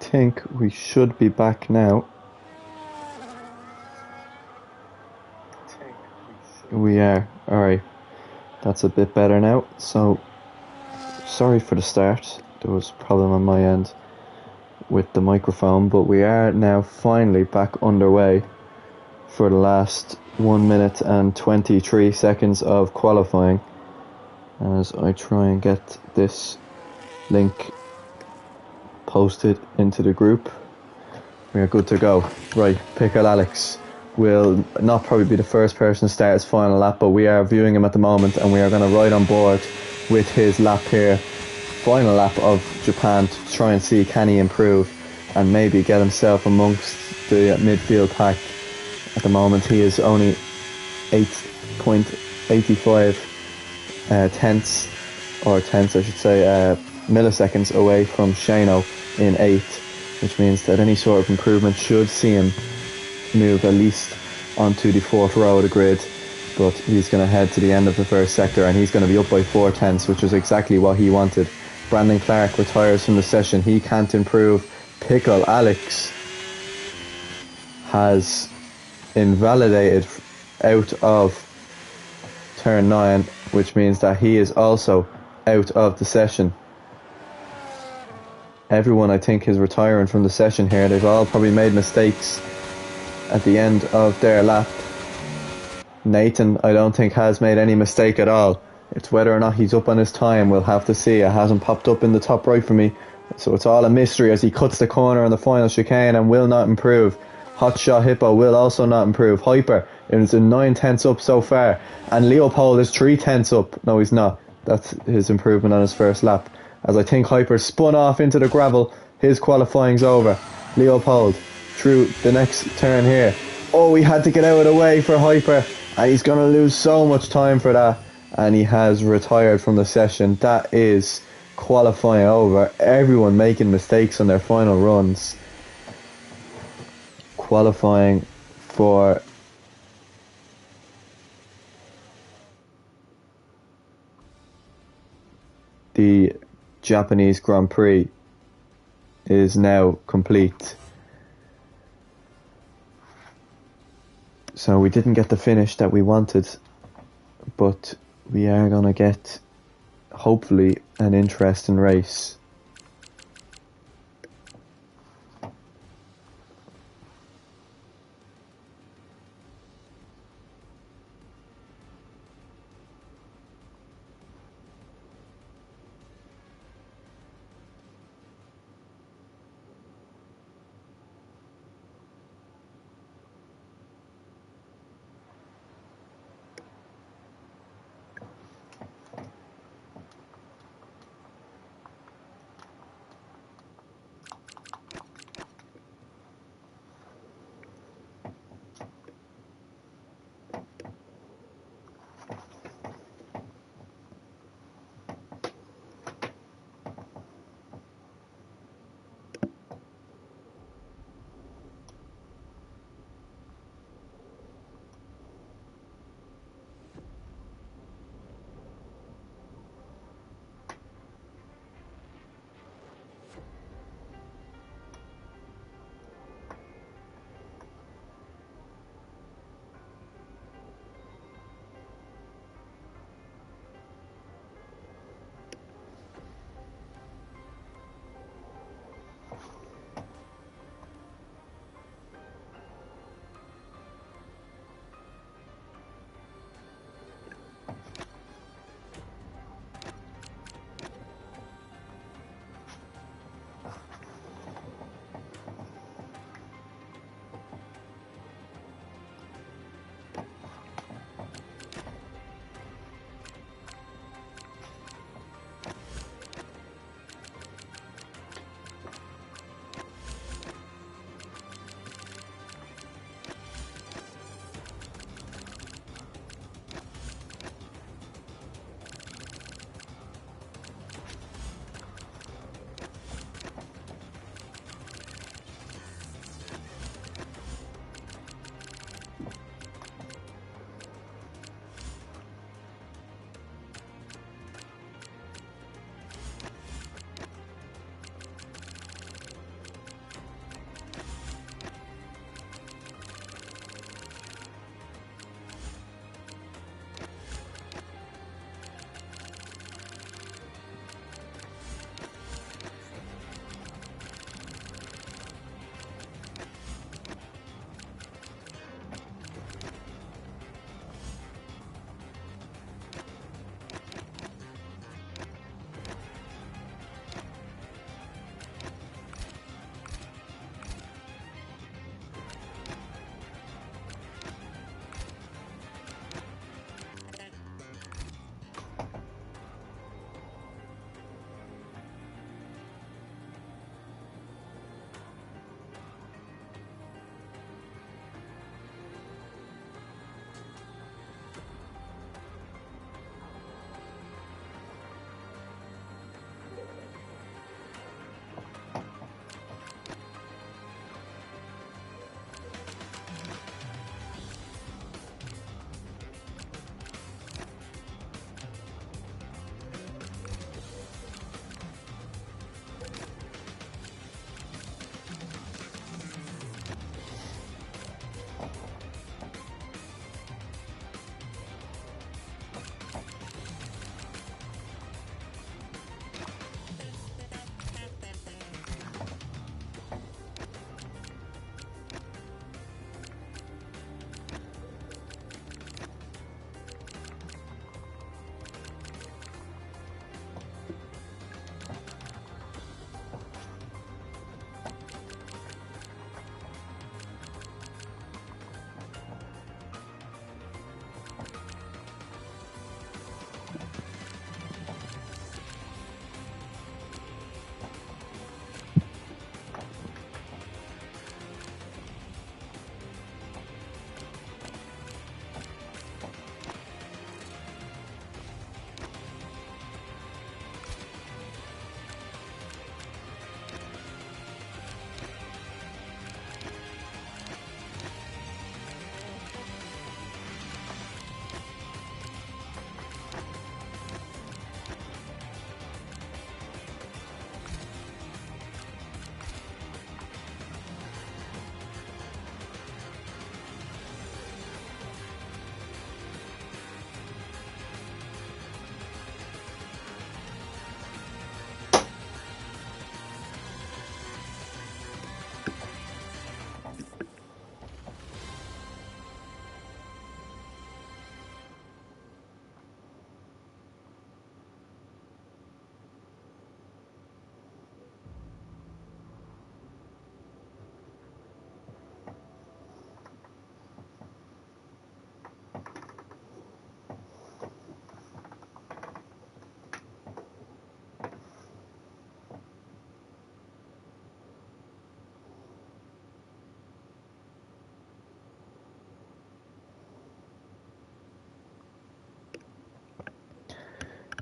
think we should be back now. We are. Alright. That's a bit better now. So, sorry for the start. There was a problem on my end with the microphone, but we are now finally back underway for the last 1 minute and 23 seconds of qualifying. As I try and get this link posted into the group. We are good to go. Right, Pickle Alex will not probably be the first person to start his final lap, but we are viewing him at the moment and we are going to ride on board with his lap here. Final lap of Japan to try and see can he improve and maybe get himself amongst the midfield pack. At the moment he is only 8.85 milliseconds away from Shano in 8th, which means that any sort of improvement should see him move at least onto the 4th row of the grid. But he's going to head to the end of the first sector and he's going to be up by 4 tenths, which is exactly what he wanted. Brandon Clark retires from the session. He can't improve. Pickle Alex has invalidated out of turn 9, which means that he is also out of the session. Everyone, I think, is retiring from the session here. They've all probably made mistakes at the end of their lap. Nathan, I don't think, has made any mistake at all. It's whether or not he's up on his time, we'll have to see. It hasn't popped up in the top right for me, so it's all a mystery as he cuts the corner on the final chicane and will not improve. Hotshot Hippo will also not improve. Hyper is in 9 tenths up so far, and Leopold is 3 tenths up. No, he's not. That's his improvement on his first lap. As I think Hyper spun off into the gravel, his qualifying's over. Leopold through the next turn here. Oh, he had to get out of the way for Hyper, and he's going to lose so much time for that, and he has retired from the session. That is qualifying over. Everyone making mistakes on their final runs. Qualifying for the Japanese Grand Prix is now complete. So we didn't get the finish that we wanted, but we are going to get, hopefully, an interesting race.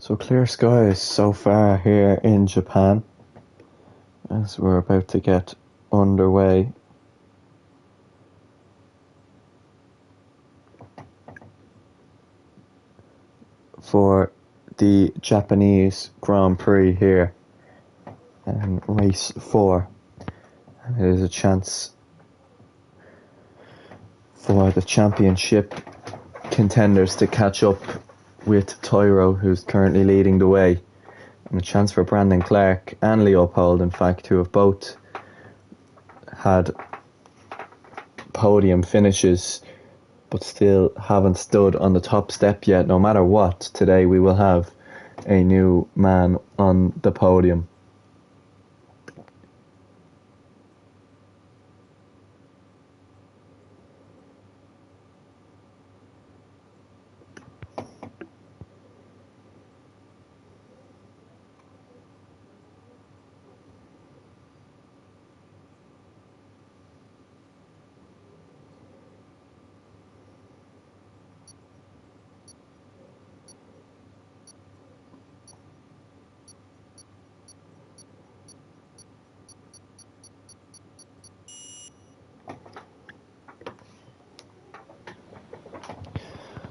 So clear skies so far here in Japan as we're about to get underway. For the Japanese Grand Prix here and race 4. And it is a chance for the championship contenders to catch up with Tyro, who's currently leading the way, and a chance for Brandon Clark and Leopold, in fact, who have both had podium finishes but still haven't stood on the top step yet. No matter what, today we will have a new man on the podium.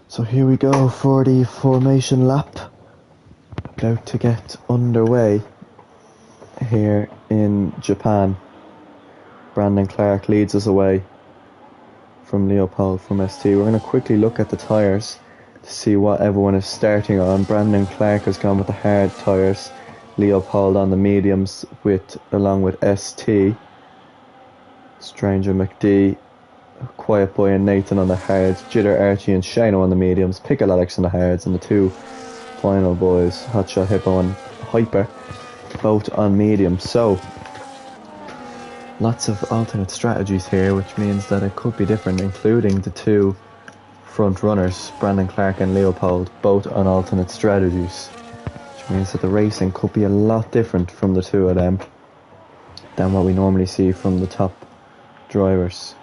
So here we go for the formation lap, about to get underway here in Japan. Brandon Clark leads us away from Leopold from ST. We're going to quickly look at the tyres to see what everyone is starting on. Brandon Clark has gone with the hard tyres, Leopold on the mediums along with ST. Stranger McD, Quiet Boy and Nathan on the hards, Jitter, Archie and Shano on the mediums, Pickle Alex on the hards, and the two final boys, Hotshot Hippo and Hyper, both on mediums. So lots of alternate strategies here, which means that it could be different, including the two front runners, Brandon Clark and Leopold, both on alternate strategies, which means that the racing could be a lot different from the two of them than what we normally see from the top drivers.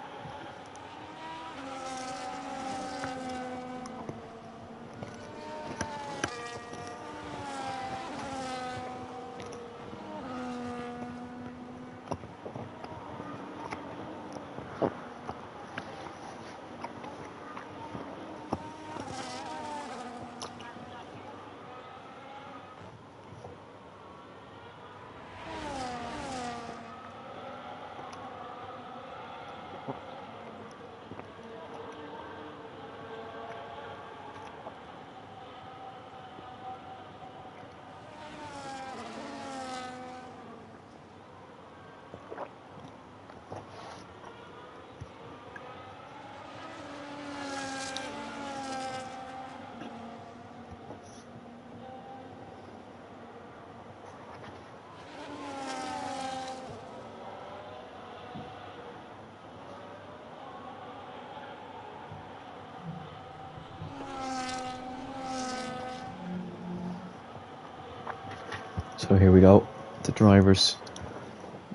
So here we go, the drivers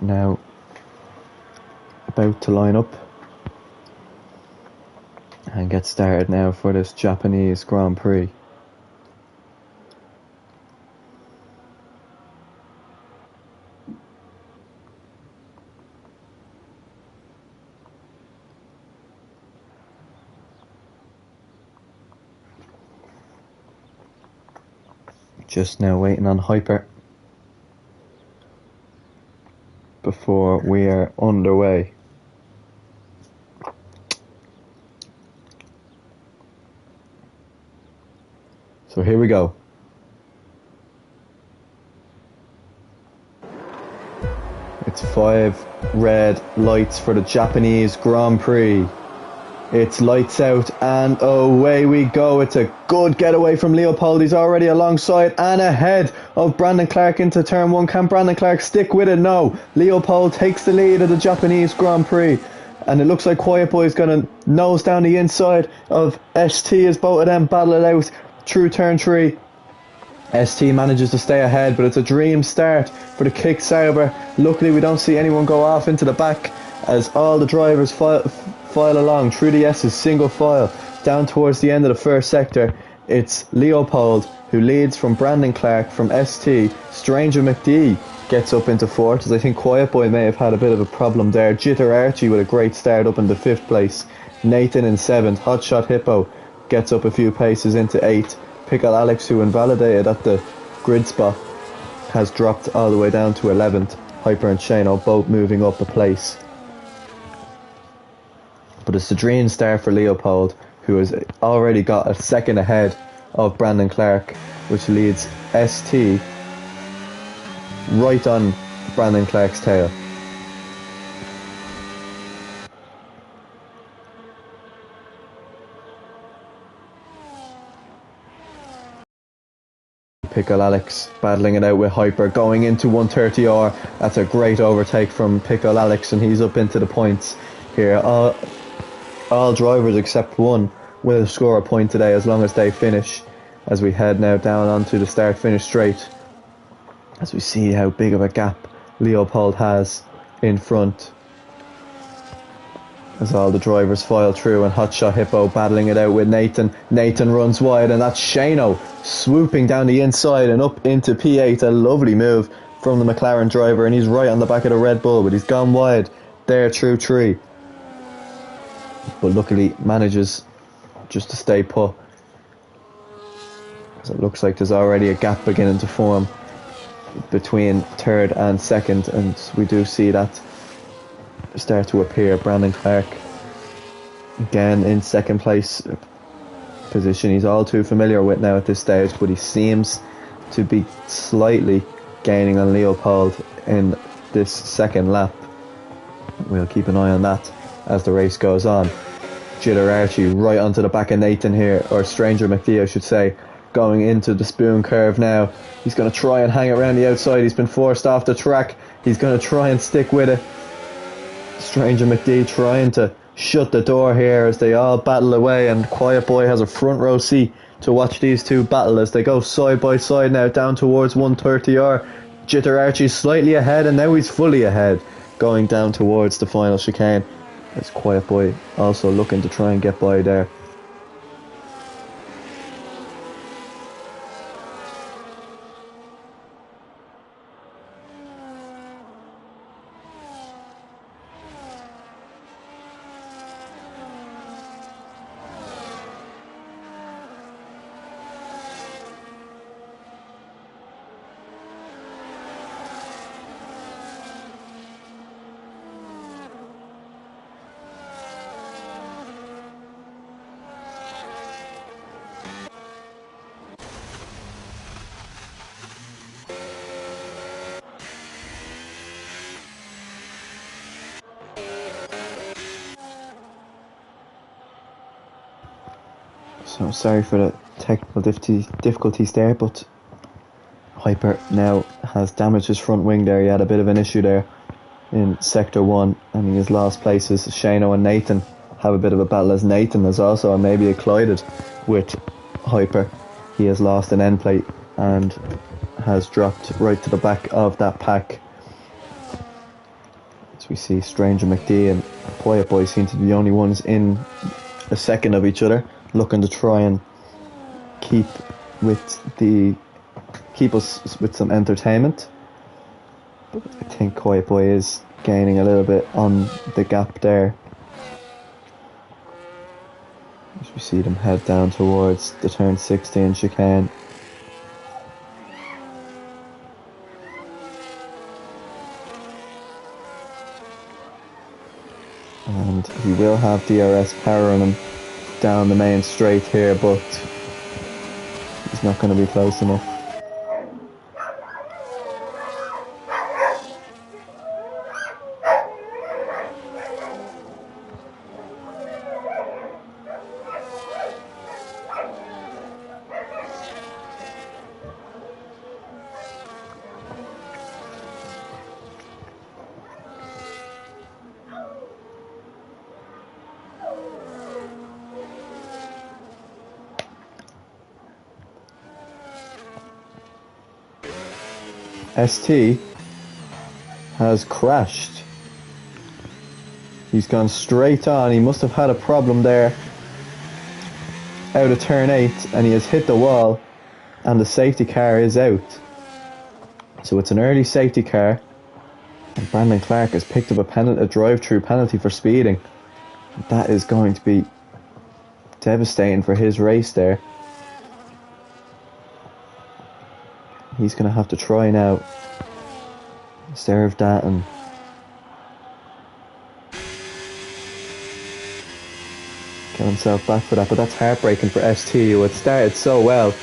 now about to line up and get started now for this Japanese Grand Prix. Just now waiting on Hyper before we are underway. So here we go. It's 5 red lights for the Japanese Grand Prix. It's lights out and away we go. It's a good getaway from Leopold. He's already alongside and ahead of Brandon Clark into turn 1. Can Brandon Clark stick with it? No. Leopold takes the lead of the Japanese Grand Prix. And it looks like Quiet Boy is going to nose down the inside of ST as both of them battle it out through turn 3. ST manages to stay ahead, but it's a dream start for the Kick Sauber. Luckily we don't see anyone go off into the back as all the drivers file along through the S's single file down towards the end of the first sector It's Leopold who leads from Brandon Clark from ST. Stranger McD gets up into 4th, as I think Quiet Boy may have had a bit of a problem there. Jitter Archie with a great start up into 5th place. Nathan in 7th. Hotshot Hippo gets up a few paces into 8th. Pickle Alex, who invalidated at the grid spot, has dropped all the way down to 11th. Hyper and Shano both moving up a place. But it's the dream start for Leopold, who has already got a second ahead of Brandon Clark, which leads ST right on Brandon Clark's tail. Pickle Alex battling it out with Hyper, going into 130R. That's a great overtake from Pickle Alex, and he's up into the points here. All drivers except one will score a point today as long as they finish, as we head now down onto the start finish straight, as we see how big of a gap Leopold has in front, as all the drivers file through, and Hotshot Hippo battling it out with Nathan. Nathan runs wide, and that's Shano swooping down the inside and up into P8. A lovely move from the McLaren driver, and he's right on the back of the Red Bull, but he's gone wide there through 3. But luckily manages just to stay put, as it looks like there's already a gap beginning to form between 3rd and 2nd, and we do see that start to appear. Brandon Clark again in 2nd place position. He's all too familiar with now at this stage, but he seems to be slightly gaining on Leopold in this 2nd lap. We'll keep an eye on that as the race goes on. Jitter Archie right onto the back of Nathan here, or Stranger McD I should say, going into the spoon curve now. He's going to try and hang it around the outside. He's been forced off the track. He's going to try and stick with it. Stranger McD trying to shut the door here as they all battle away, and Quiet Boy has a front row seat to watch these two battle as they go side by side now down towards 130R. Jitter Archie slightly ahead, and now he's fully ahead going down towards the final chicane. As Quiet Boy also looking to try and get by there. So sorry for the technical difficulties there, but Hyper now has damaged his front wing there. He had a bit of an issue there in Sector 1, and he has lost places. Shano and Nathan have a bit of a battle, as Nathan has also maybe collided with Hyper. He has lost an end plate and has dropped right to the back of that pack. As we see Stranger McD and Quiet Boy seem to be the only ones in a second of each other, looking to try and keep us with some entertainment. But I think Quiet Boy is gaining a little bit on the gap there, as we see them head down towards the turn 16 chicane. And he will have DRS power on him down the main straight here, but he's not going to be close enough. ST has crashed. He's gone straight on. He must have had a problem there. out of turn 8 and he has hit the wall and the safety car is out. So it's an early safety car and Brandon Clark has picked up a drive-through penalty for speeding. That is going to be devastating for his race there. He's going to have to try now serve that and get himself back for that, but that's heartbreaking for ST, who had started so well,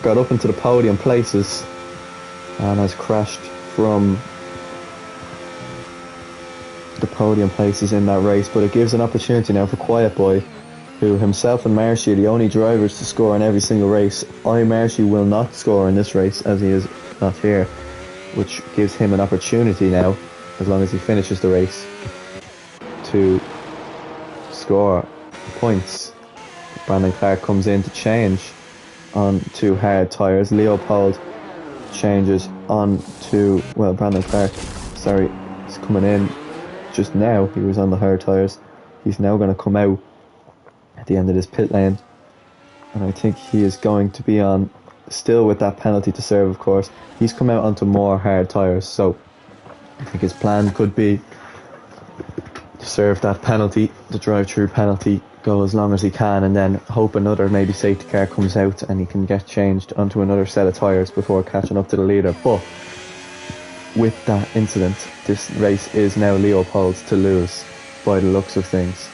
got up into the podium places and has crashed from the podium places in that race. But it gives an opportunity now for Quiet Boy, who himself and Marshy are the only drivers to score in every single race. Marshy will not score in this race as he is not here, which gives him an opportunity now, as long as he finishes the race, to score points. Brandon Clark comes in to change on to hard tyres. Leopold changes on to, well, Brandon Clark, sorry, he's coming in just now. He was on the hard tyres. He's now going to come out at the end of this pit lane, and I think he is going to be on, still with that penalty to serve, of course. He's come out onto more hard tyres, so I think his plan could be to serve that penalty, the drive-through penalty, go as long as he can, and then hope another maybe safety car comes out and he can get changed onto another set of tyres before catching up to the leader. But with that incident, this race is now Leopold's to lose by the looks of things.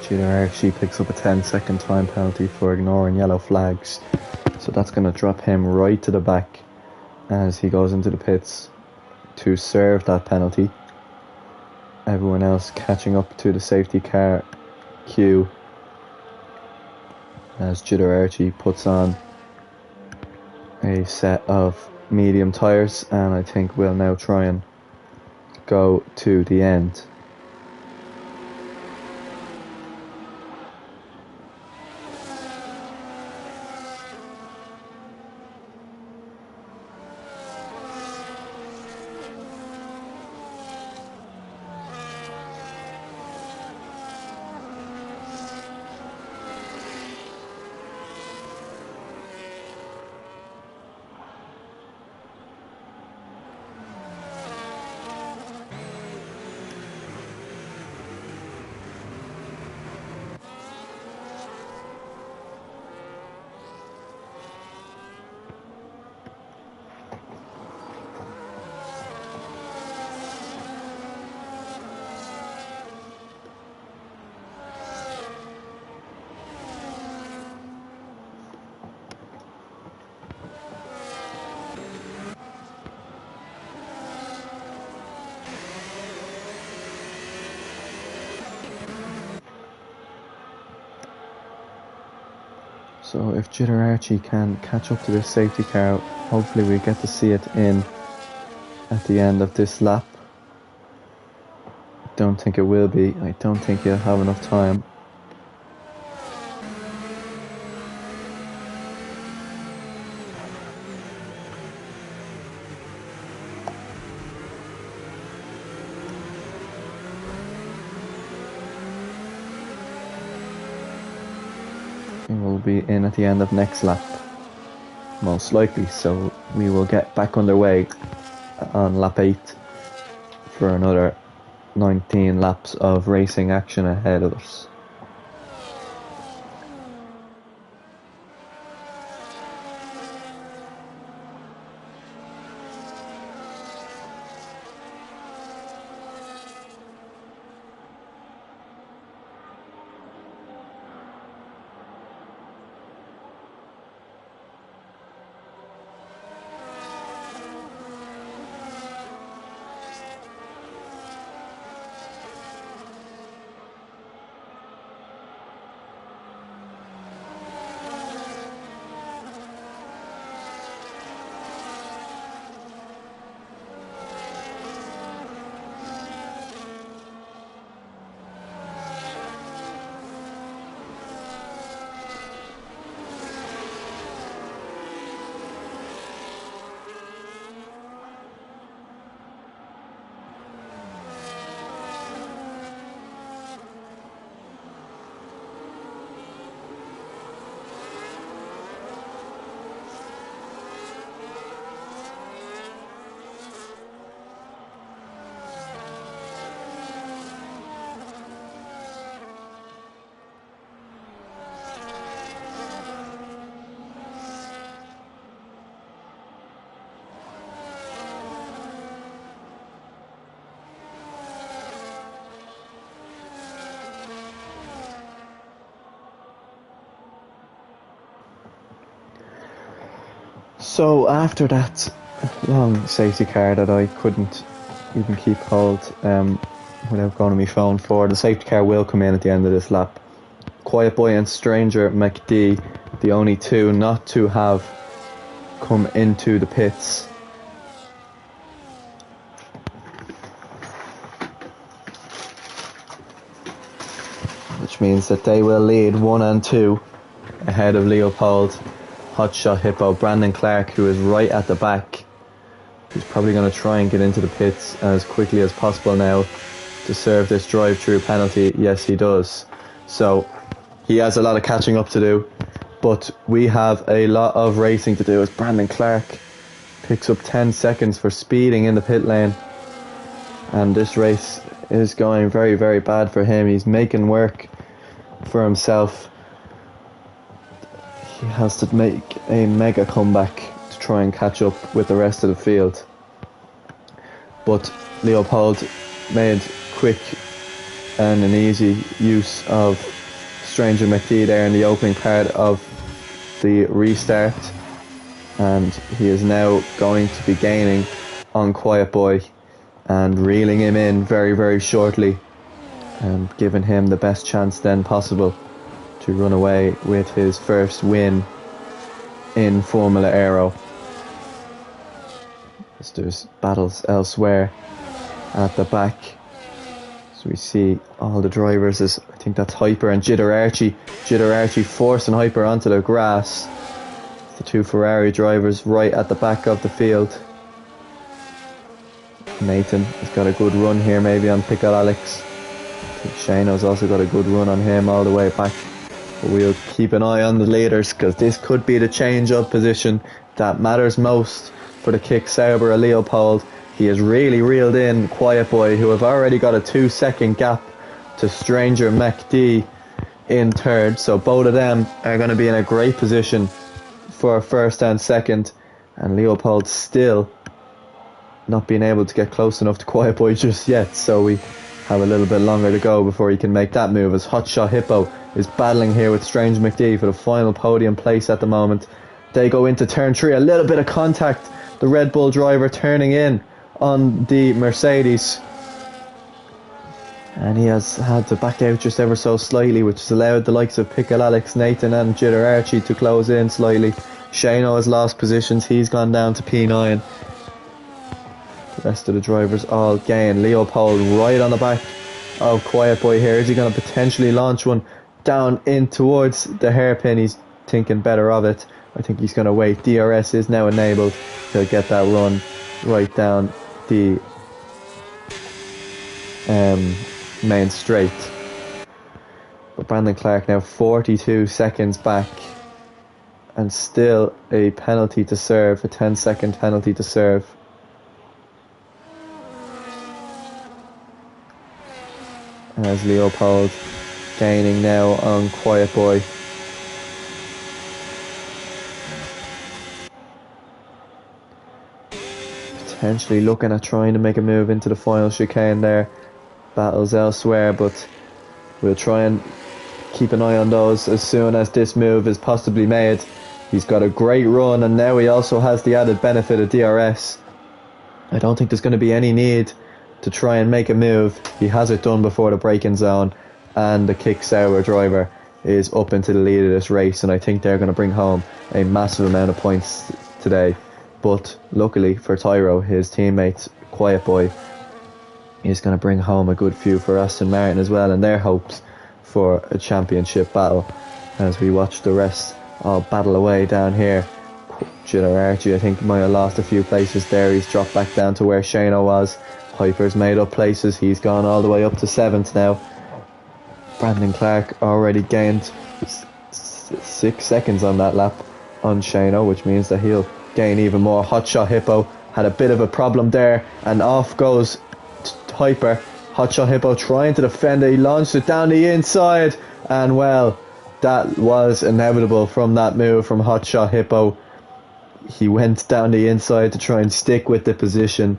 Cheater actually picks up a 10-second time penalty for ignoring yellow flags, so that's going to drop him right to the back as he goes into the pits to serve that penalty. Everyone else catching up to the safety car queue as Jitter Archie puts on a set of medium tyres, and I think we'll now try and go to the end. So if Jitter Archie can catch up to this safety car, hopefully we get to see it in at the end of this lap. don't think it will be. I don't think he'll have enough time. He will be in at the end of next lap, most likely, so we will get back underway on lap 8 for another 19 laps of racing action ahead of us. So after that long safety car that I couldn't even keep hold without going to my phone for, the safety car will come in at the end of this lap. Quiet Boy and Stranger McD, the only two not to have come into the pits. Which means that they will lead 1 and 2 ahead of Leopold, Hotshot Hippo, Brandon Clark, who is right at the back. He's probably going to try and get into the pits as quickly as possible now to serve this drive-through penalty. Yes, he does. So he has a lot of catching up to do, but we have a lot of racing to do as Brandon Clark picks up 10 seconds for speeding in the pit lane. And this race is going very, very bad for him. He's making work for himself. He has to make a mega comeback to try and catch up with the rest of the field. But Leopold made quick and an easy use of Stranger McD there in the opening part of the restart, and he is now going to be gaining on Quiet Boy and reeling him in very, very shortly, and giving him the best chance then possible to run away with his first win in Formula Aero. As there's battles elsewhere at the back, so we see all the drivers, as I think that's Hyper and Jitter Archie forcing Hyper onto the grass. The two Ferrari drivers right at the back of the field. Nathan has got a good run here, maybe on Pickle Alex. I think Shano's also got a good run on him all the way back. But we'll keep an eye on the leaders, because this could be the change of position that matters most for the Kick Sauber or Leopold. He has really reeled in Quiet Boy, who have already got a 2-second gap to Stranger McD in third. So both of them are going to be in a great position for first and second. And Leopold still not being able to get close enough to Quiet Boy just yet. So we have a little bit longer to go before he can make that move, as Hotshot Hippo is battling here with Strange McD for the final podium place at the moment. They go into turn 3, a little bit of contact, the Red Bull driver turning in on the Mercedes, and he has had to back out just ever so slightly, which has allowed the likes of Pickle Alex, Nathan and Jitter Archie to close in slightly. Shano has lost positions, he's gone down to P9. The rest of the drivers all gain. Leopold right on the back of Quiet Boy here. Is he going to potentially launch one down in towards the hairpin? He's thinking better of it. I think he's going to wait. DRS is now enabled to get that run right down the main straight. But Brandon Clark now 42 seconds back, and still a penalty to serve, a 10-second penalty to serve. As Leopold gaining now on Quiet Boy. Potentially looking at trying to make a move into the final chicane there. Battles elsewhere, but we'll try and keep an eye on those as soon as this move is possibly made. He's got a great run, and now he also has the added benefit of DRS. I don't think there's going to be any need to try and make a move. He has it done before the braking zone, and the Kick Sauber driver is up into the lead of this race, and I think they're going to bring home a massive amount of points today. But luckily for Tyro, his teammate Quiet Boy is going to bring home a good few for Aston Martin as well, and their hopes for a championship battle. As we watch the rest all battle away down here. Gilles Archie, I think, might have lost a few places there. He's dropped back down to where Shano was. Hyper's made up places. He's gone all the way up to 7th now. Brandon Clark already gained 6 seconds on that lap on Shano, which means that he'll gain even more. Hotshot Hippo had a bit of a problem there, and off goes Hyper. Hotshot Hippo trying to defend it. He launched it down the inside, and well, that was inevitable from that move from Hotshot Hippo. He went down the inside to try and stick with the position,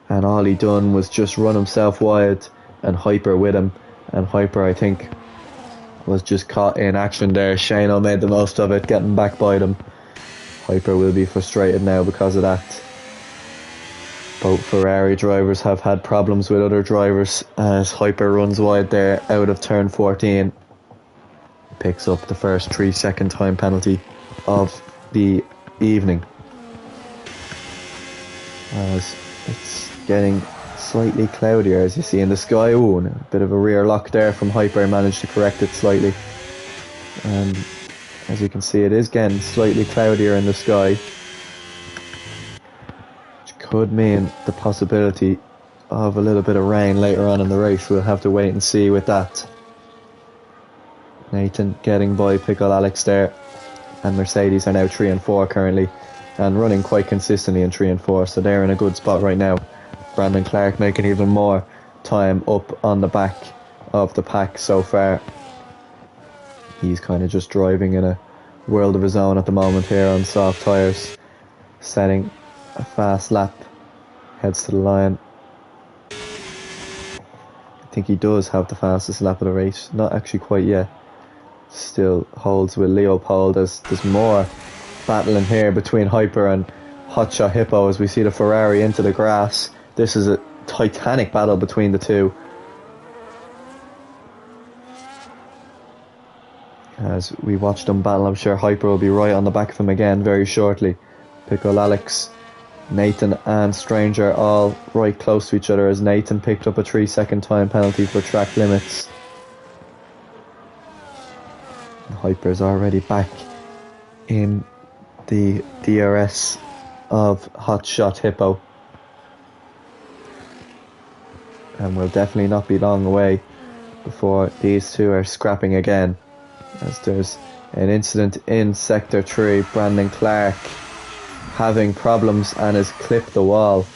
and all he done was just run himself wide, and Hyper with him. And Hyper, I think, was just caught in action there. Shano made the most of it, getting back by them. Hyper will be frustrated now because of that. Both Ferrari drivers have had problems with other drivers as Hyper runs wide there out of turn 14. Picks up the first 3-second time penalty of the evening. As it's getting slightly cloudier, as you see in the sky. Ooh, and a bit of a rear lock there from Hyper, managed to correct it slightly. And as you can see, it is getting slightly cloudier in the sky, which could mean the possibility of a little bit of rain later on in the race. We'll have to wait and see with that. Nathan getting by Pickle Alex there, and Mercedes are now 3 and 4 currently, and running quite consistently in 3 and 4, so they're in a good spot right now. Brandon Clark making even more time up on the back of the pack so far. He's kind of just driving in a world of his own at the moment here on soft tyres, setting a fast lap, heads to the line. I think he does have the fastest lap of the race, not actually quite yet. Still holds with Leopold, as there's more battling here between Hyper and Hotshot Hippo as we see the Ferrari into the grass. This is a titanic battle between the two. As we watch them battle, I'm sure Hyper will be right on the back of him again very shortly. Pickle Alex, Nathan and Stranger all right close to each other, as Nathan picked up a 3-second time penalty for track limits. Hyper's already back in the DRS of Hotshot Hippo, and will definitely not be long away before these two are scrapping again, as there's an incident in Sector 3. Brandon Clark having problems and has clipped the wall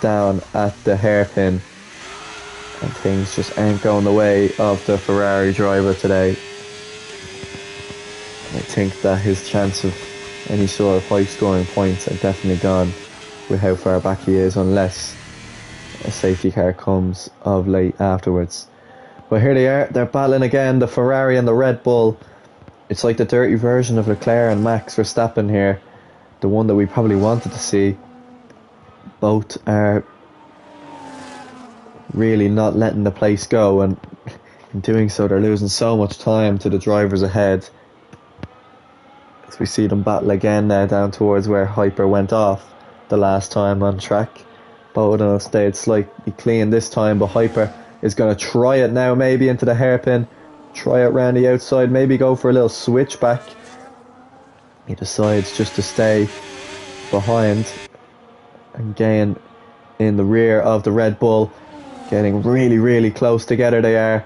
down at the hairpin, and things just ain't going the way of the Ferrari driver today. I think that his chance of any sort of high scoring points are definitely gone with how far back he is, unless a safety car comes of late afterwards. But here they are, they're battling again, the Ferrari and the Red Bull. It's like the dirty version of Leclerc and Max Verstappen here, the one that we probably wanted to see. Both are really not letting the place go, and in doing so they're losing so much time to the drivers ahead. As we see them battle again now down towards where Hyper went off the last time on track. Both of them have stayed slightly clean this time, but Hyper is going to try it now, maybe into the hairpin. Try it round the outside, maybe go for a little switchback. He decides just to stay behind and gain in the rear of the Red Bull. Getting really, really close together they are.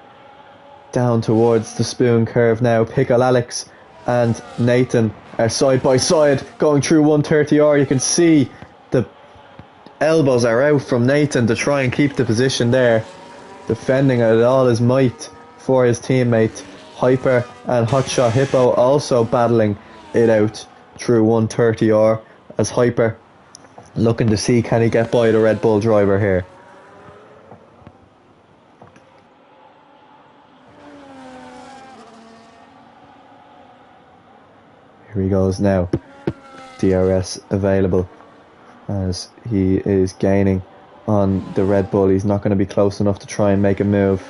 Down towards the spoon curve now. Pickle Alex and Nathan are side by side going through 130R. You can see the elbows are out from Nathan to try and keep the position there, defending it at all his might for his teammate. Hyper and Hotshot Hippo also battling it out through 130R, as Hyper looking to see can he get by the Red Bull driver here. Here he goes now. DRS available as he is gaining on the Red Bull. He's not going to be close enough to try and make a move.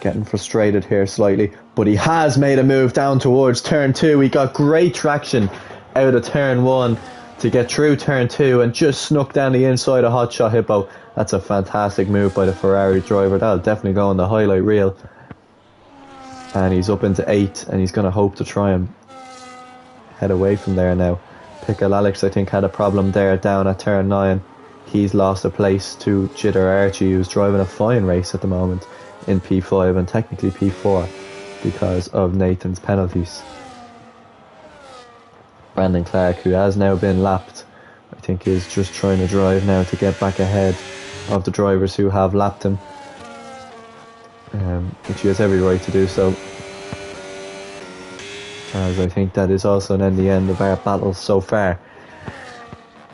Getting frustrated here slightly, but he has made a move down towards turn 2. He got great traction out of turn 1 to get through turn 2 and just snuck down the inside of Hotshot Hippo. That's a fantastic move by the Ferrari driver. That'll definitely go on the highlight reel. And he's up into 8, and he's going to hope to try and head away from there now. Pickle Alex, I think, had a problem there down at turn 9. He's lost a place to Jitter Archie, who's driving a fine race at the moment in P5 and technically P4 because of Nathan's penalties. Brandon Clark, who has now been lapped, I think is just trying to drive now to get back ahead of the drivers who have lapped him, which he has every right to do so, as I think that is also then the end of our battles so far.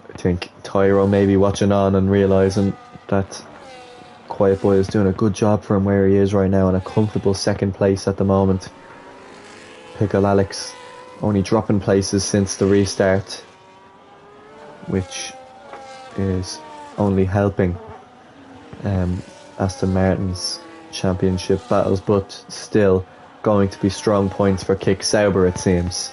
I think Tyro may be watching on and realising that Quiet Boy is doing a good job for him where he is right now in a comfortable second place at the moment. Pickle Alex only dropping places since the restart, which is only helping Aston Martin's championship battles, but still going to be strong points for Kick Sauber, it seems.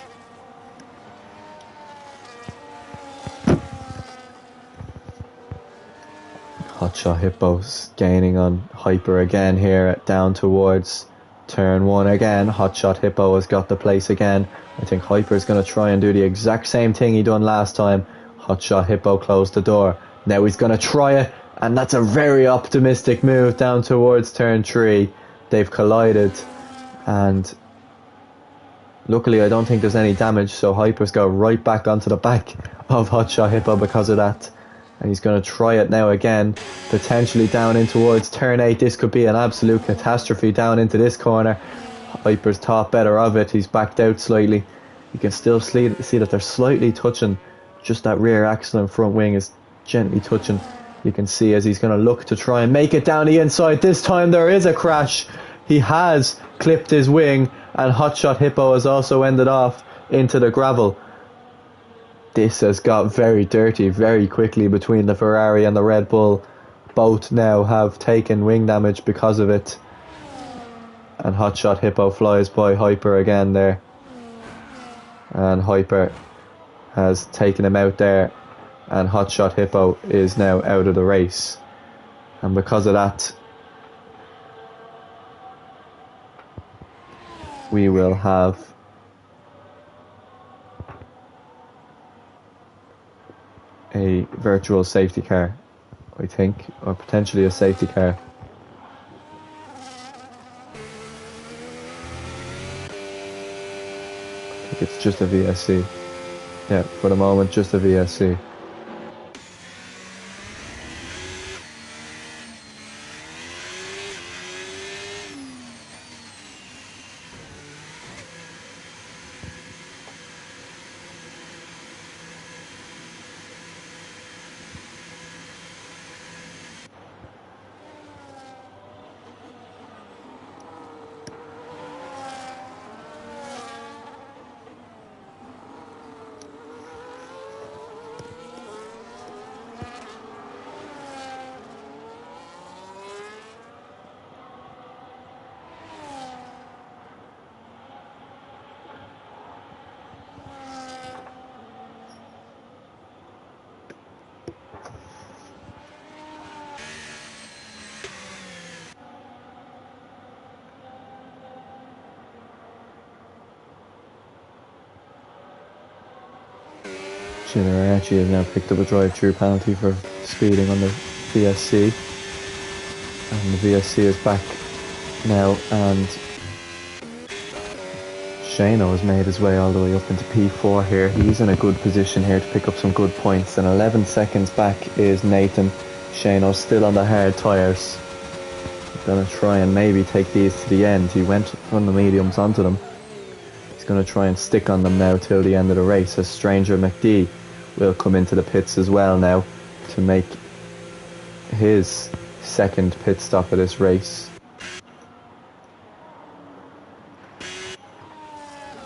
Hotshot Hippo's gaining on Hyper again here, down towards turn 1 again. Hotshot Hippo has got the place again. I think Hyper's going to try and do the exact same thing he done last time. Hotshot Hippo closed the door. Now he's going to try it, and that's a very optimistic move down towards turn 3. They've collided, and luckily I don't think there's any damage, so Hyper's go right back onto the back of Hotshot Hippo because of that. And he's going to try it now again, potentially down in towards turn 8. This could be an absolute catastrophe down into this corner. Hyper's thought better of it. He's backed out slightly. You can still see that they're slightly touching. Just that rear axle and front wing is gently touching. You can see as he's going to look to try and make it down the inside. This time there is a crash. He has clipped his wing, and Hotshot Hippo has also ended off into the gravel. This has got very dirty very quickly between the Ferrari and the Red Bull. Both now have taken wing damage because of it. And Hotshot Hippo flies by Hyper again there. And Hyper has taken him out there. And Hotshot Hippo is now out of the race. And because of that, we will have a virtual safety car, I think, or potentially a safety car. I think it's just a VSC. Yeah, for the moment, just a VSC. Chinarachi has now picked up a drive-through penalty for speeding on the VSC. And the VSC is back now, and Shano has made his way all the way up into P4 here. He's in a good position here to pick up some good points. And 11 seconds back is Nathan. Shano's still on the hard tyres. Going to try and maybe take these to the end. He went from the mediums onto them. He's going to try and stick on them now till the end of the race, as Stranger McD will come into the pits as well now to make his second pit stop of this race.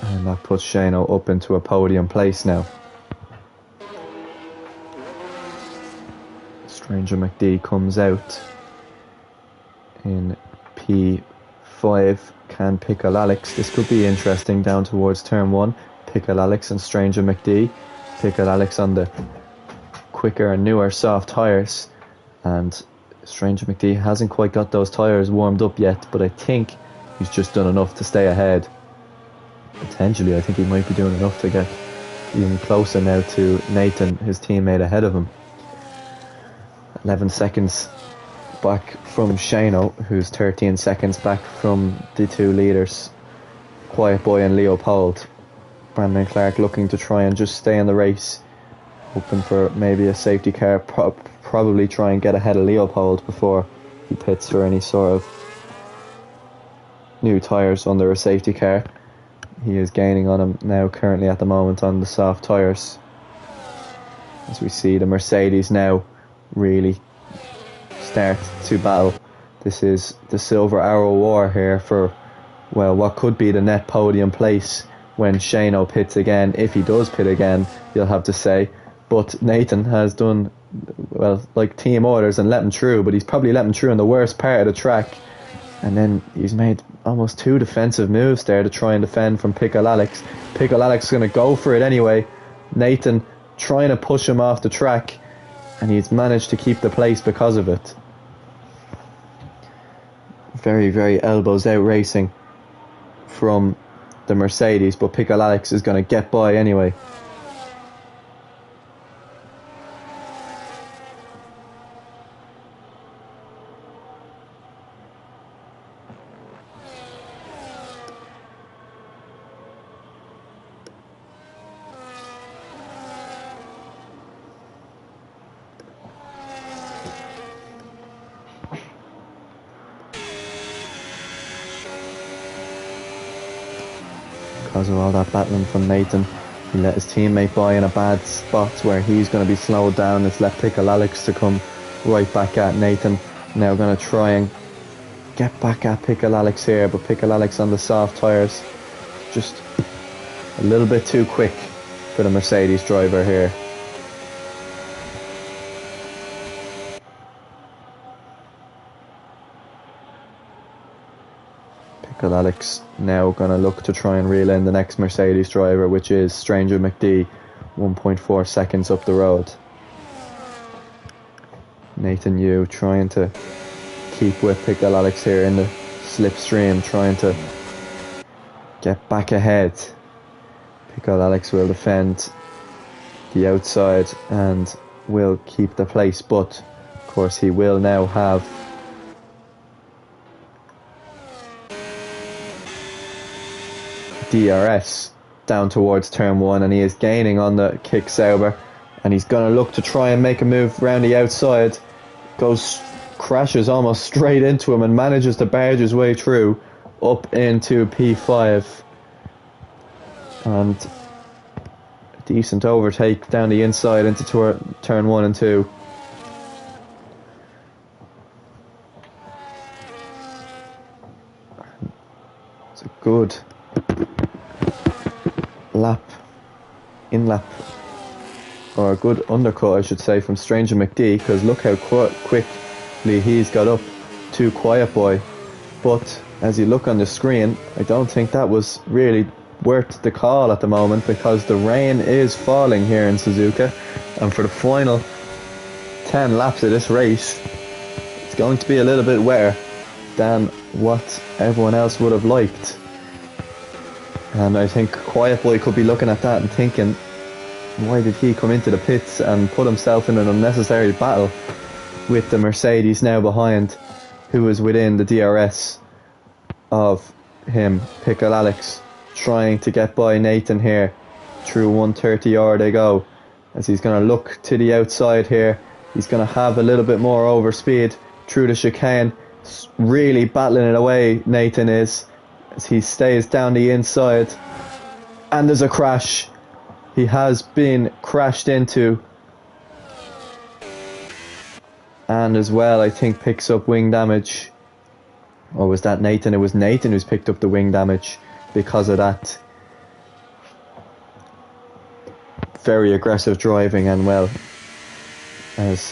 And that puts Shano up into a podium place now. Stranger McD comes out in P5. Can Pickle Alex? This could be interesting down towards turn 1. Pickle Alex and Stranger McD. Pickle Alex on the quicker and newer soft tyres, and Stranger McD hasn't quite got those tyres warmed up yet, but I think he's just done enough to stay ahead. Potentially, I think he might be doing enough to get even closer now to Nathan, his teammate ahead of him. 11 seconds back from Shano, who's 13 seconds back from the two leaders, Quiet Boy and Leopold. Brandon Clark looking to try and just stay in the race, hoping for maybe a safety car, probably try and get ahead of Leopold before he pits for any sort of new tyres under a safety car. He is gaining on him now currently at the moment on the soft tyres, as we see the Mercedes now really start to battle. This is the Silver Arrow War here for, well, what could be the net podium place when Shano pits again. If he does pit again, you'll have to say. But Nathan has done, well, like team orders and let him through, but he's probably let him through in the worst part of the track. And then he's made almost 2 defensive moves there to try and defend from Pickle Alex. Pickle Alex is going to go for it anyway. Nathan trying to push him off the track, and he's managed to keep the place because of it. Very, very elbows out racing from the Mercedes, but Pickle Alex is going to get by anyway. Because of all that battling from Nathan, he let his teammate by in a bad spot where he's going to be slowed down. It's left Pickle Alex to come right back at Nathan. Now going to try and get back at Pickle Alex here, but Pickle Alex on the soft tyres, just a little bit too quick for the Mercedes driver here. Pickle Alex now going to look to try and reel in the next Mercedes driver, which is Stranger McD, 1.4 seconds up the road. Nathan Yu trying to keep with Pickle Alex here in the slipstream, trying to get back ahead. Pickle Alex will defend the outside and will keep the place, but of course he will now have DRS down towards turn 1, and he is gaining on the Kick Sauber, and he's going to look to try and make a move round the outside. Crashes almost straight into him and manages to barge his way through up into P5, and a decent overtake down the inside into turn 1 and 2. It's a good in-lap, or a good undercut I should say, from Stranger McD, because look how quickly he's got up to Quiet Boy. But as you look on the screen, I don't think that was really worth the call at the moment, because the rain is falling here in Suzuka, and for the final 10 laps of this race it's going to be a little bit wetter than what everyone else would have liked. And I think Quiet Boy could be looking at that and thinking, Why did he come into the pits and put himself in an unnecessary battle with the Mercedes now behind, who is within the DRS of him? Pickle Alex trying to get by Nathan here. Through 130R they go, as he's going to look to the outside here. He's going to have a little bit more overspeed through the chicane. Really battling it away, Nathan is, as he stays down the inside. And there's a crash. He has been crashed into. And as well, I think picks up wing damage. Or was that Nathan? It was Nathan who's picked up the wing damage because of that. Very aggressive driving, and well, as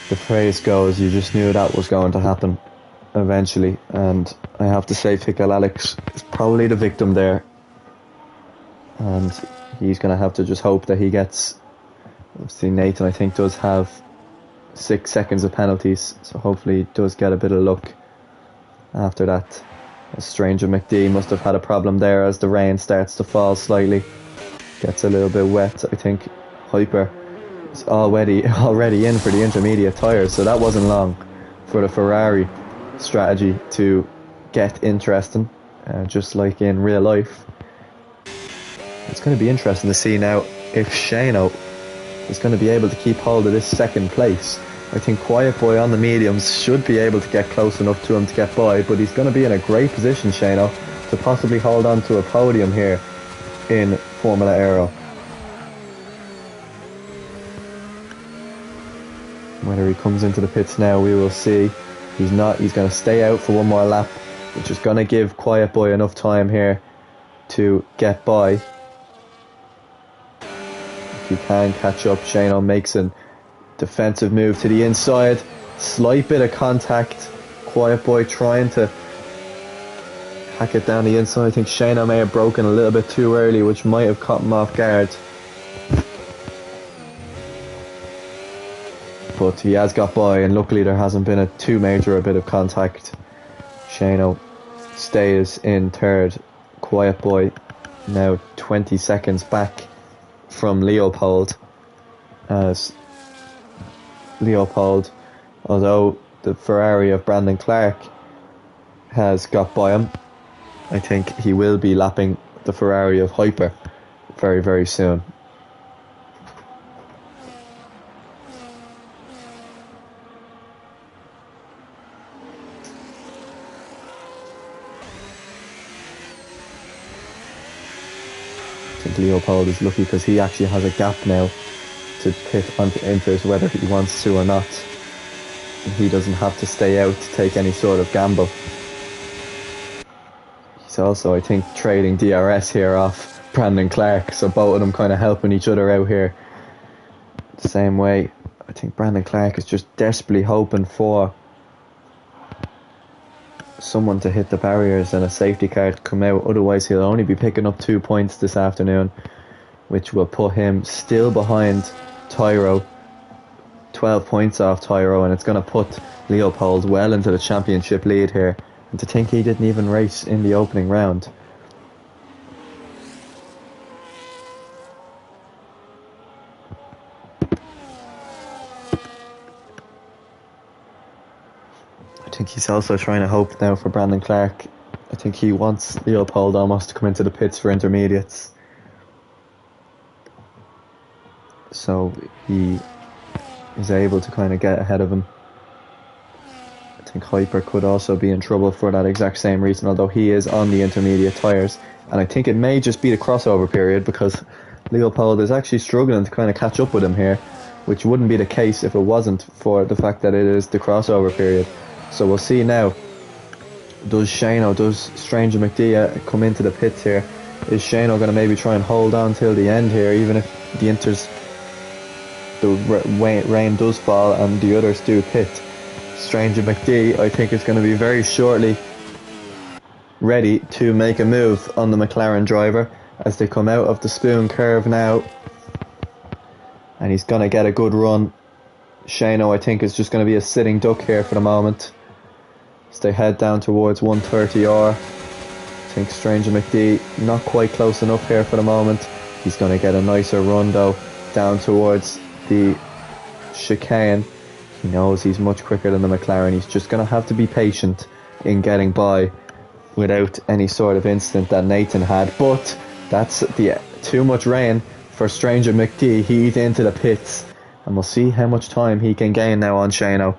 the phrase goes, you just knew that was going to happen eventually. And I have to say, Pickle Alex is probably the victim there. And he's going to have to just hope that he gets... Obviously Nathan, I think, does have 6 seconds of penalties, so hopefully he does get a bit of luck after that. Stranger McD must have had a problem there as the rain starts to fall slightly. Gets a little bit wet. I think Hyper is already in for the intermediate tyres, so that wasn't long for the Ferrari strategy to get interesting, just like in real life. It's going to be interesting to see now if Shano is going to be able to keep hold of this second place. I think Quiet Boy on the mediums should be able to get close enough to him to get by, but he's going to be in a great position, Shano, to possibly hold on to a podium here in Formula Aero. Whether he comes into the pits now, we will see. He's not. He's going to stay out for one more lap, which is going to give Quiet Boy enough time here to get by. If he can catch up, Shano makes an defensive move to the inside. Slight bit of contact. Quiet Boy trying to hack it down the inside. I think Shano may have broken a little bit too early, which might have caught him off guard. But he has got by, and luckily there hasn't been too major a bit of contact. Shano stays in third. Quiet Boy now 20 seconds back from Leopold, as Leopold, although the Ferrari of Brandon Clark has got by him, I think he will be lapping the Ferrari of Hyper very, very soon. I think Leopold is lucky because he actually has a gap now to pit into it, whether he wants to or not. And he doesn't have to stay out to take any sort of gamble. He's also, I think, trading DRS here off Brandon Clark, so both of them kind of helping each other out here. The same way, I think Brandon Clark is just desperately hoping for someone to hit the barriers and a safety car to come out, otherwise he'll only be picking up 2 points this afternoon, which will put him still behind Tyro, 12 points off Tyro, and it's going to put Leopold well into the championship lead here. And to think he didn't even race in the opening round. I think he's also trying to hope now for Brandon Clark. I think he wants Leopold almost to come into the pits for intermediates, so he is able to kind of get ahead of him. I think Hyper could also be in trouble for that exact same reason, although he is on the intermediate tyres, and I think it may just be the crossover period, because Leopold is actually struggling to kind of catch up with him here, which wouldn't be the case if it wasn't for the fact that it is the crossover period. So we'll see now. Does Stranger McD come into the pits here? Is Shano going to maybe try and hold on till the end here, even if the rain does fall and the others do pit? Stranger McD, I think, is going to be very shortly ready to make a move on the McLaren driver as they come out of the spoon curve now, and he's going to get a good run. Shano, I think, is just going to be a sitting duck here for the moment as they head down towards 130R. think Stranger McD not quite close enough here for the moment. He's going to get a nicer run though down towards the chicane. He knows he's much quicker than the McLaren. He's just going to have to be patient in getting by without any sort of incident that Nathan had. But that's too much rain for Stranger McD. He's into the pits, and we'll see how much time he can gain now on Shano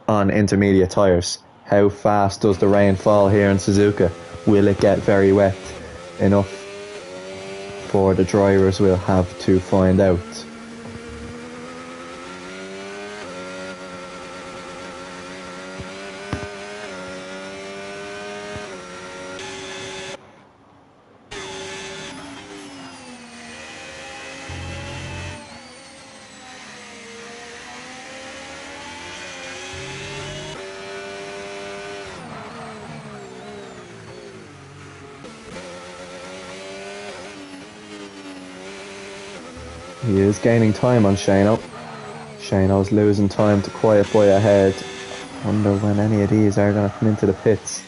on intermediate tyres. How fast does the rain fall here in Suzuka? Will it get very wet enough for the drivers? We'll have to find out. He is gaining time on Shano. Shano's losing time to Quiet Boy ahead. Wonder when any of these are going to come into the pits.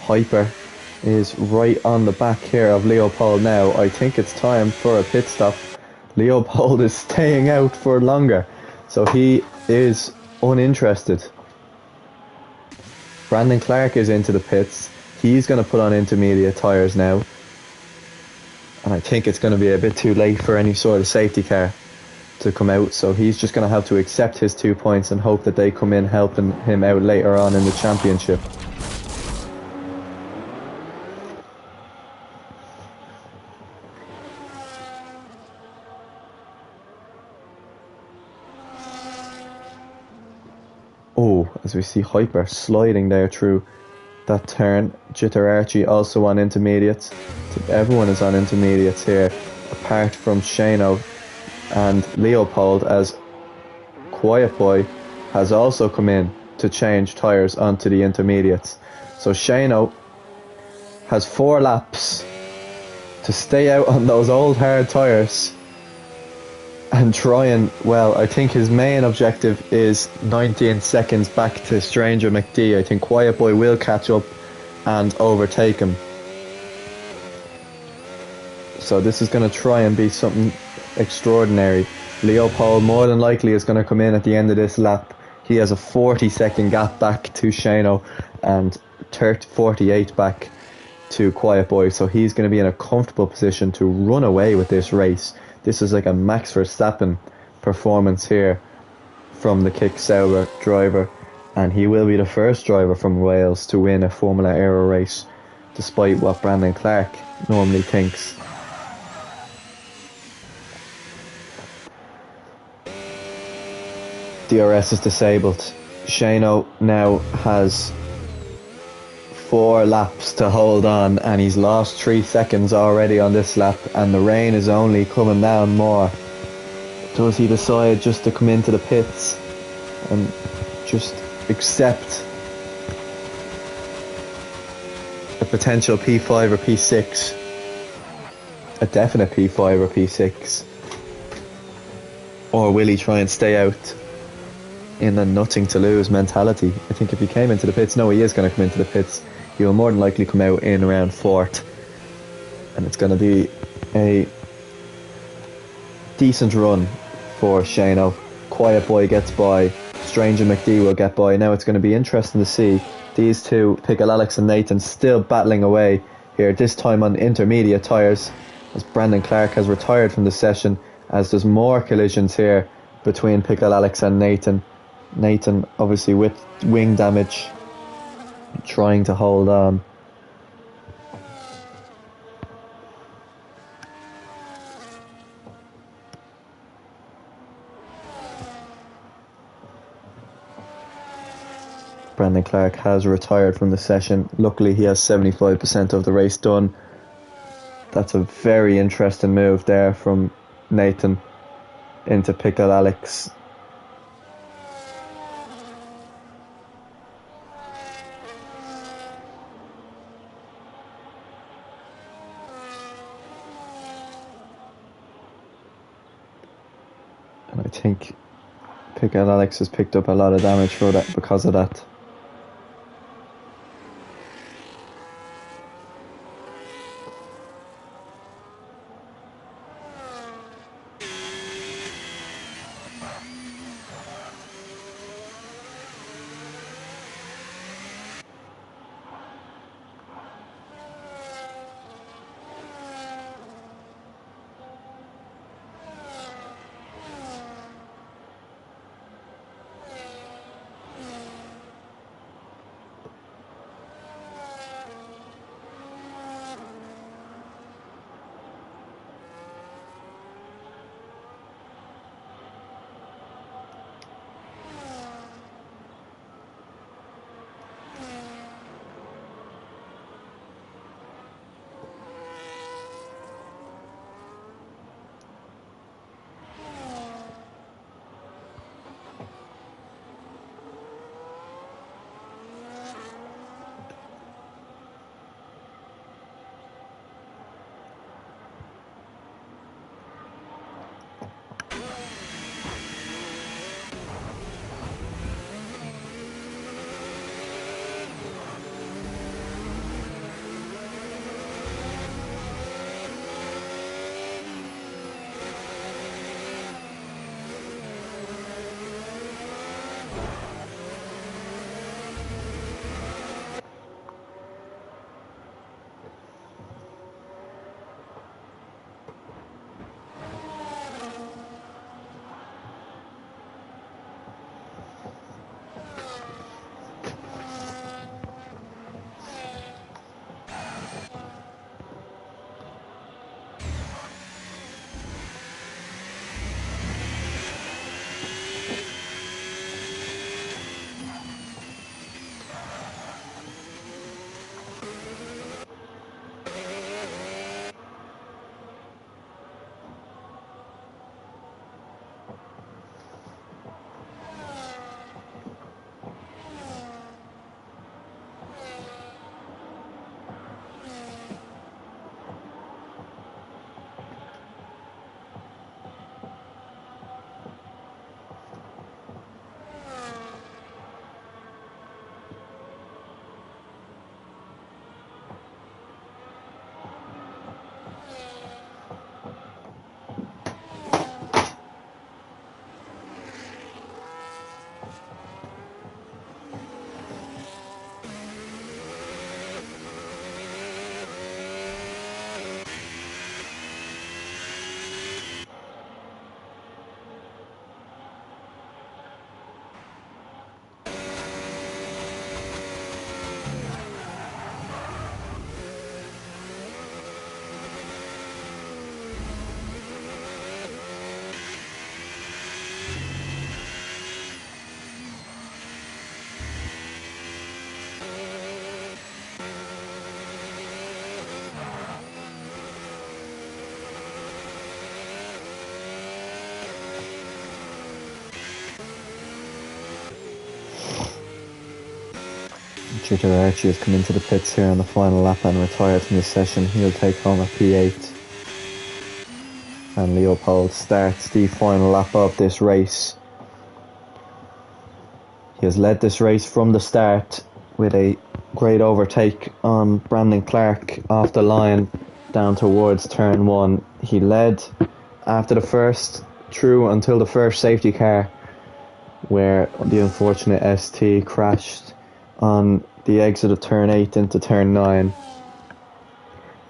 Hyper is right on the back here of Leopold now. I think it's time for a pit stop. Leopold is staying out for longer, so he is uninterested. Brandon Clark is into the pits. He's going to put on intermediate tyres now. And I think it's going to be a bit too late for any sort of safety car to come out. So he's just going to have to accept his 2 points and hope that they come in helping him out later on in the championship. Oh, as we see Hyper sliding there through that turn. Jitter Archie also on intermediates. Everyone is on intermediates here, apart from Shano and Leopold, as Quiet Boy has also come in to change tyres onto the intermediates. So Shano has 4 laps to stay out on those old hard tyres and try and, well, I think his main objective is 19 seconds back to Stranger McD. I think Quiet Boy will catch up and overtake him. So this is going to try and be something extraordinary. Leopold more than likely is going to come in at the end of this lap. He has a 40-second gap back to Shano and 48 back to Quiet Boy. So he's going to be in a comfortable position to run away with this race. This is like a Max Verstappen performance here from the Kick Sauber driver. And he will be the first driver from Wales to win a Formula Aero race, despite what Brandon Clark normally thinks. DRS is disabled. Shano now has 4 laps to hold on, and he's lost 3 seconds already on this lap, and the rain is only coming down more. Does he decide just to come into the pits and just accept a potential P5 or P6? A definite P5 or P6? Or will he try and stay out in a nothing to lose mentality? I think if he came into the pits, no, he is going to come into the pits. He'll more than likely come out in around 4th, and it's going to be a decent run for Shano. Quiet Boy gets by, Stranger McD will get by. Now it's going to be interesting to see these two, Pickle Alex and Nathan, still battling away here, this time on intermediate tyres, as Brandon Clark has retired from the session, as there's more collisions here between Pickle Alex and Nathan. Nathan obviously with wing damage, trying to hold on. Brandon Clark has retired from the session. Luckily he has 75% of the race done. That's a very interesting move there from Nathan into Pickle Alex. And I think Pickle Alex has picked up a lot of damage for that because of that. Richard Archie has come into the pits here on the final lap and retired from the session. He'll take home a P8. And Leopold starts the final lap of this race. He has led this race from the start with a great overtake on Brandon Clark off the line down towards turn 1. He led after the first, through until the first safety car, where the unfortunate ST crashed on the exit of turn 8 into turn 9.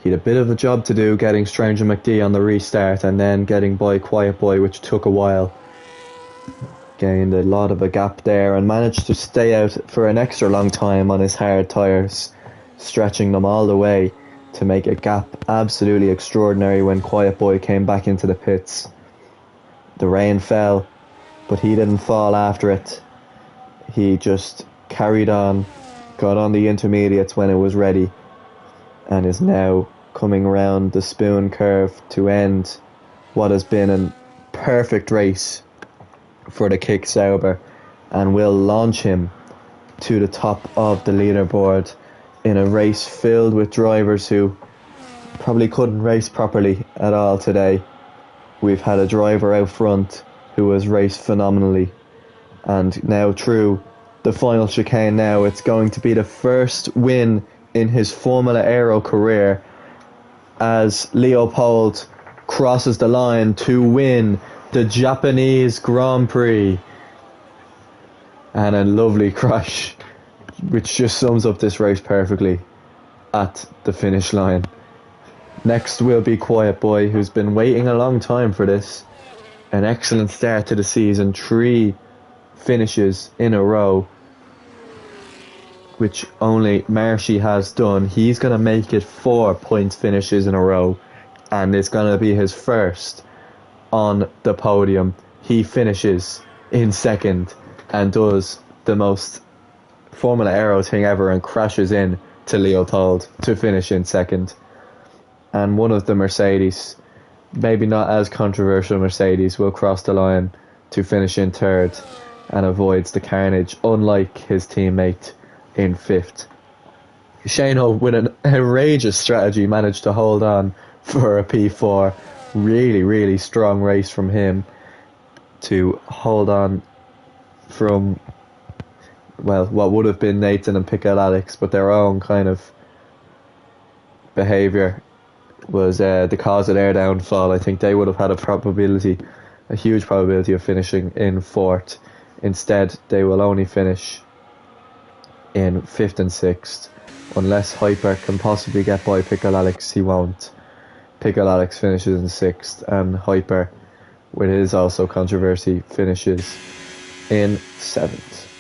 He had a bit of a job to do getting Stranger McD on the restart and then getting by Quiet Boy, which took a while. Gained a lot of a gap there and managed to stay out for an extra long time on his hard tyres, stretching them all the way to make a gap absolutely extraordinary when Quiet Boy came back into the pits. The rain fell, but he didn't fall after it. He just carried on, got on the intermediates when it was ready, and is now coming around the spoon curve to end what has been a perfect race for the Kick Sauber, and will launch him to the top of the leaderboard in a race filled with drivers who probably couldn't race properly at all today. We've had a driver out front who has raced phenomenally, and now through the final chicane now, it's going to be the first win in his Formula Aero career as Leopold crosses the line to win the Japanese Grand Prix. And a lovely crash, which just sums up this race perfectly at the finish line. Next will be Quiet Boy, who's been waiting a long time for this. An excellent start to the season, 3 finishes in a row, which only Marshy has done. He's going to make it 4 points finishes in a row, and it's going to be his first on the podium. He finishes in second and does the most Formula Aero thing ever and crashes in to Leopold to finish in second. And one of the Mercedes, maybe not as controversial Mercedes, will cross the line to finish in third and avoids the carnage, unlike his teammate in fifth. Shano, with an outrageous strategy, managed to hold on for a P4. Really, really strong race from him to hold on from, well, what would have been Nathan and Pickett Alex, but their own kind of behaviour was the cause of their downfall. I think they would have had a huge probability of finishing in fourth. Instead, they will only finish in 5th and 6th. Unless Hyper can possibly get by Pickle Alex, he won't. Pickle Alex finishes in 6th, and Hyper, with his also controversy, finishes in 7th.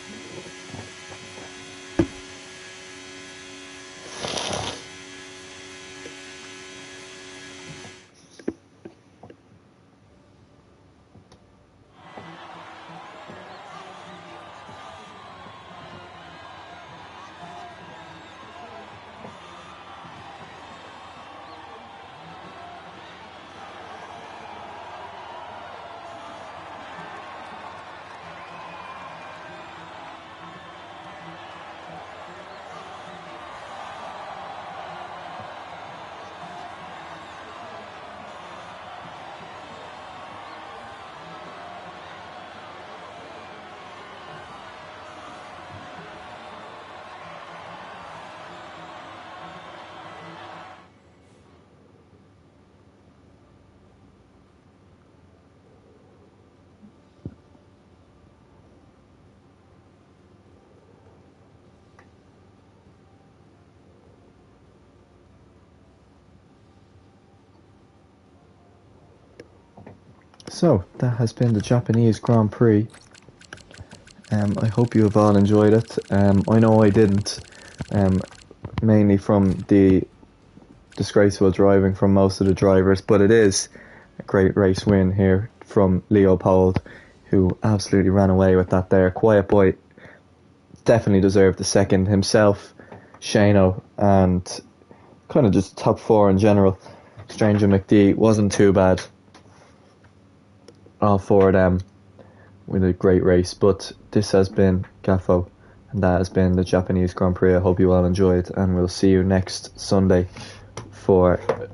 So, that has been the Japanese Grand Prix. I hope you have all enjoyed it. I know I didn't, mainly from the disgraceful driving from most of the drivers, but it is a great race win here from Leopold, who absolutely ran away with that there. Quiet Boy definitely deserved the second himself, Shano, and kind of just top 4 in general. Stranger McD wasn't too bad. All 4 of them with a great race, but this has been Gaffo, And that has been the Japanese Grand Prix. I hope you all enjoyed, and we'll see you next Sunday for